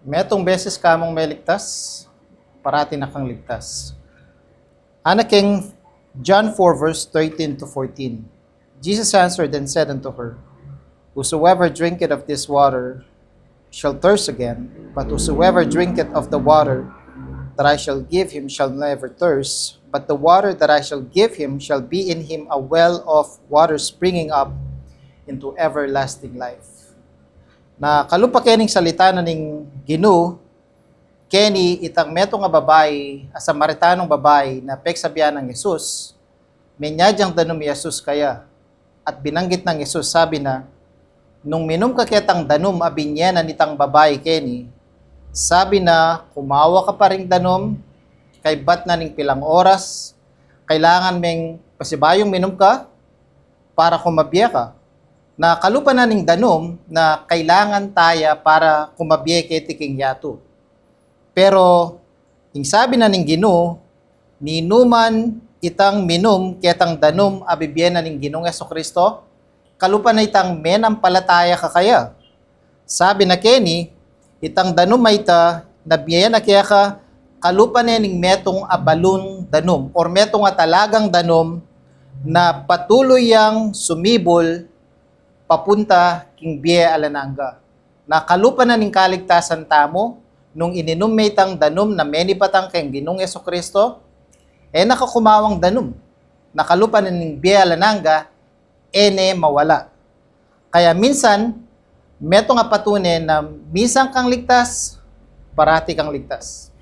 Metong beses kamong may ligtas, parati na kang ligtas. Anaking John 4 verse 13 to 14. Jesus answered and said unto her, Whosoever drinketh of this water shall thirst again, but whosoever drinketh of the water that I shall give him shall never thirst, but the water that I shall give him shall be in him a well of water springing up into everlasting life. Na kalupa kening salita na ning Ginoo, keni itang meto nga babae, a Samaritanong babae na peksabihan ng Jesus, menyadyang danom Jesus kaya, at binanggit ng Jesus, sabi na, nung minom ka ketang danom abinya na nitang babae keni, sabi na, kumawa ka pa ring danom, kay bat na ning pilang oras, kailangan meng pasibayong minom ka, para kumabya ka. Na kalupa na ning danom na kailangan taya para kumabye kay tiking yato. Pero, ing sabi na ning Ginoo, ninuman itang minum ketang danom abibyen na ning Ginoong Jesucristo, kalupa na itang menampalataya ka kaya. Sabi na keni, itang danom ay ita, nabiyaya na kaya ka, kalupa na ning metong abalon danom, or metong atalagang danom, na patuloy yang sumibol papunta king biye alananga. Na kalupa na ning kaligtasan tamo, nung ininom may tang danom na meni patang keng Ginoong Jesucristo, nakakumawang danom. Nakalupa na ning biye alananga, mawala. Kaya minsan, meto nga patunay na minsan kang ligtas, parati kang ligtas.